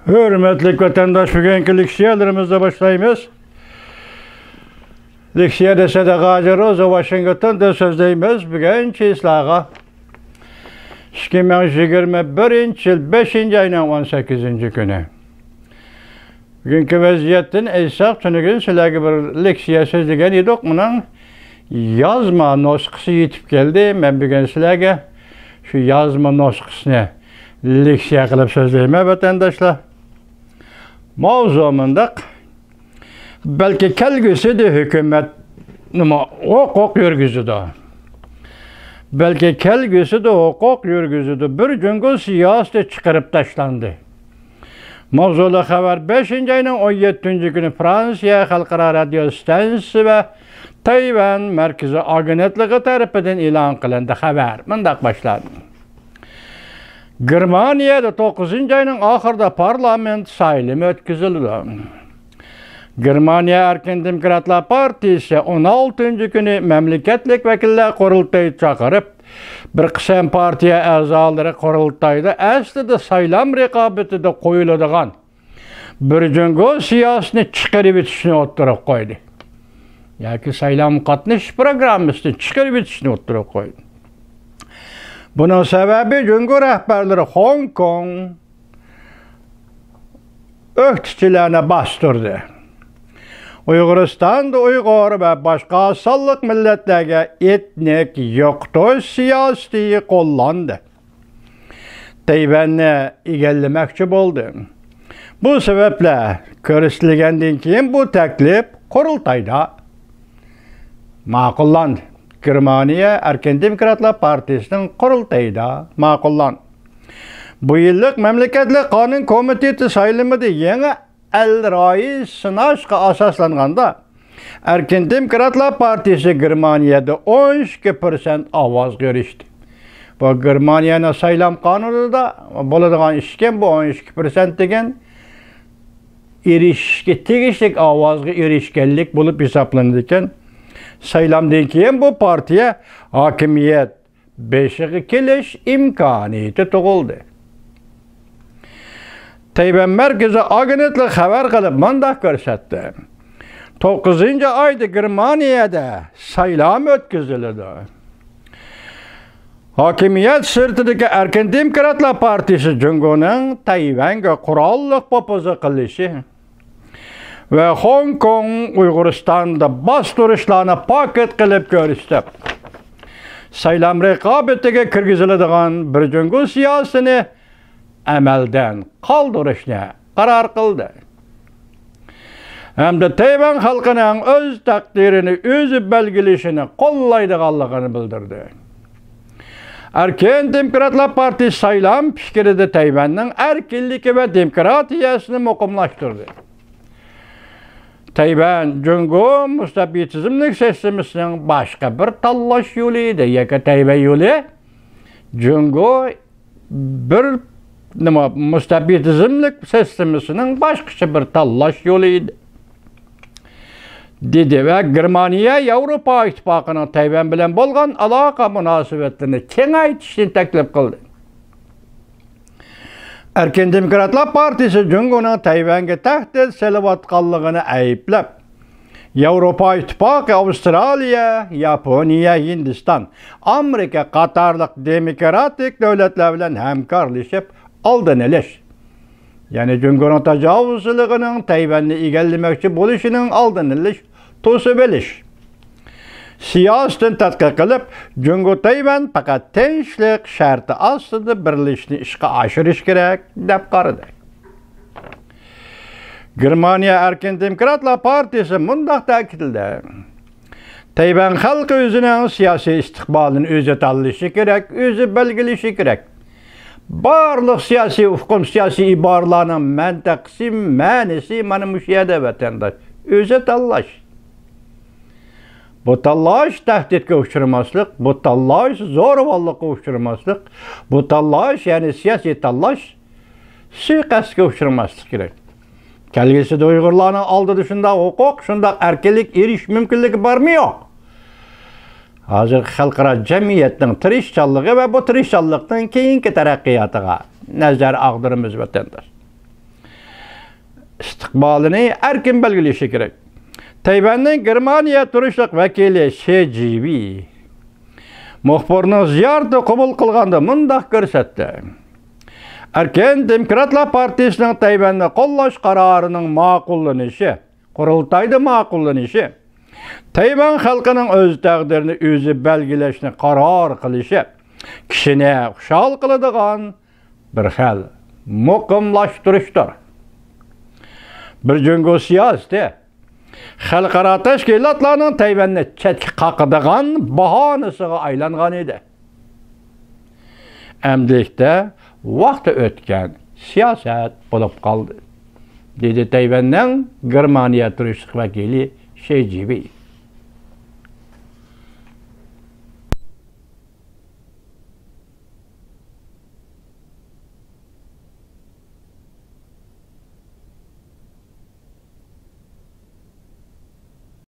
Hürmetli vatandaş, bugünkü leksiyelerimizde başlayımız. Leksiya dese de Gazi Roza Washington'da sözdeyimiz. Bugün çizlağa 2021 yıl 5. ayının 18. günü. Bugünkü vaziyetin esas tünügün silagi bir leksiya sözlügen edik. Bunun yazma noskısı yetip geldi. Ben bugün silagi şu yazma noskısını leksiya kılıp sözleyime vatandaşlar. Mavzumundaq belki kelgüsü de hükümet hukuk yürgüzüdü. Belki kelgüsü de hukuk yürgüzüdü. Bir günkü siyasete çıkarıp taşlandı. Mavzulu haber 5. ayının 17. günü Fransa Halkara Radyo Stansı ve Tayvan Merkezi Agentliği tarafından ilan kılındı haber. Mındak başladı. Germaniyada 9. ayının ahırda parlament saylimi ötküzüldü. Germaniya Erken Demokratlar Partisi 16. günü memleketlik vekiller kurultayı çağırıp bir kısım partiye azaları kurultayda aslında saylam rekabeti de koyulduğun bir günkü siyasını çıkarıp bitişini oturup koydu. Yani saylam katılış programını çıkarıp bitişini oturup koydu. Bunun sebebi günkü rehberleri Hong Kong öktüçilerine bastırdı. Uyguristan'da Uygur ve başka asallık milletlerine etnik yoktu siyaseti kullandı. Tayvan'ı igellemekçi oldu. Bu sebeple görüşülgenden keyin bu teklif kurultayda makullandı. Germaniya Erken Demokratlar Partisi'nin kurultayda makullandı. Bu yıllık Memleketli Kanun Komiteti sayılımıda yeni el-rai sınavga asaslanganda Erken Demokratlar Partisi Germaniyada 12% avaz görüştü. Bu Germaniyanın saylam kanununda bo'ladigan ishken bu 12% degan erişke tegishlik avazga erishganlik bo'lib hisoblanadi ekan. Saylamdan keyin bu partiye hakimiyet beşiği kelish imkoniyati tug'ildi. Tayvan Merkezi Agentliği haber kılıp mandak ko'rsatdi. 9. ayda Germaniyada saylam ötküzüldü. Hakimiyet sırtidagi Erken Demokratlar Partisi Cumhur'un Tayvan'a kurallık propoza qilishi ve Hong Kong Uyguristan'da bastırışlarına paket kılıp görüştü. Saylam rekabetiga kirgiziladigan bir günkü siyasini amaldan qoldirishni qaror qildi. Hamda Tayvan xalqining o'z taqdirini o'zi belgilashini qo'llaydiganligini bildirdi. Erken Demokratlar Partisi saylam fikrida Tayvanning erkinligi ve demokratiyasini muqimlashtirdi. Tayvan Cumhur müstabitizmlik sisteminin başka bir tanlash yo'li edi. Yaka Tayvan yo'li Cumhur bir müstabitizmlik sisteminin başka bir tanlash yo'li edi. Dedi ve Germaniya Avrupa İttifaqının Tayvan bilan bo'lgan aloqa munosabatlarini kengaytirishni taklif qildi. Erken Demokratlar Partisi Cumhur'un Tayvan'a tehdit selayotganligini ayıplab, Avrupa İttifaqı, Avustraliya, Yaponiya, Hindistan, Amerika qatorliq demokratik davlatlar bilan hamkorlashib oldin olish, yani Cumhur'un tajovuzchiligining Tayvanni egallamoqchi bo'lishining oldini olish, to'sib olish. Siyasetin tadqiq qilib, Cumhur Tayvan faqat tinchlik sharti ostida birlashishni ishga oshirish kerak deb qaradi. Germaniya Erken Demokratlar Partisi mundaq ta'kidladi. Tayvan xalqi o'zining siyosiy istiqbolini o'zi tanlashi kerak, o'zi belgilashi kerak. Barliq siyosiy ufqum, siyosiy iboralarning mantaqasi, ma'nisi mana shu yerda vatandosh o'zi tanlash. Bu tanlash tahdidga uchramaslik, bu tanlash zo'ravonlikqa uchramaslik, bu tanlash yani siyosiy tanlash suiqasdga uchramaslik kerak. Kelgusida Uyg'urlarning oldida shunday huquq, shunday erkinlik erish mumkinligi bormi yo'q? Hozir xalqaro jamiyatning tirishchanligi va bu tirishchanlikdan keyingi taraqqiyotiga nazar og'diramiz vatandosh. istiqbolini erkin belgileşi kerak. Tayvanning Germaniya turishliq vakili She Jiwi muxbirning ziyorati qabul qilganda mundaq ko'rsatdi. Erken Demokratlar Partiyasining Tayvanni qo'llash qarorining ma'qullanishi, qurultayda ma'qullanishi, Tayvan xalqining o'z taqdirini o'zi belgilashni qaror qilishi kishini xushal qiladigan bir xil muqimlashtirishdir. Bir jungo siyosati xalqaro tashkilotlarning Tayvanni chetga qaqadigan bahonasiga aylangan edi. Amdilikda vaqti o'tgan siyosat bo'lib qoldi, dedi Tayvanning Germaniya turishliq vakili She Jiwi.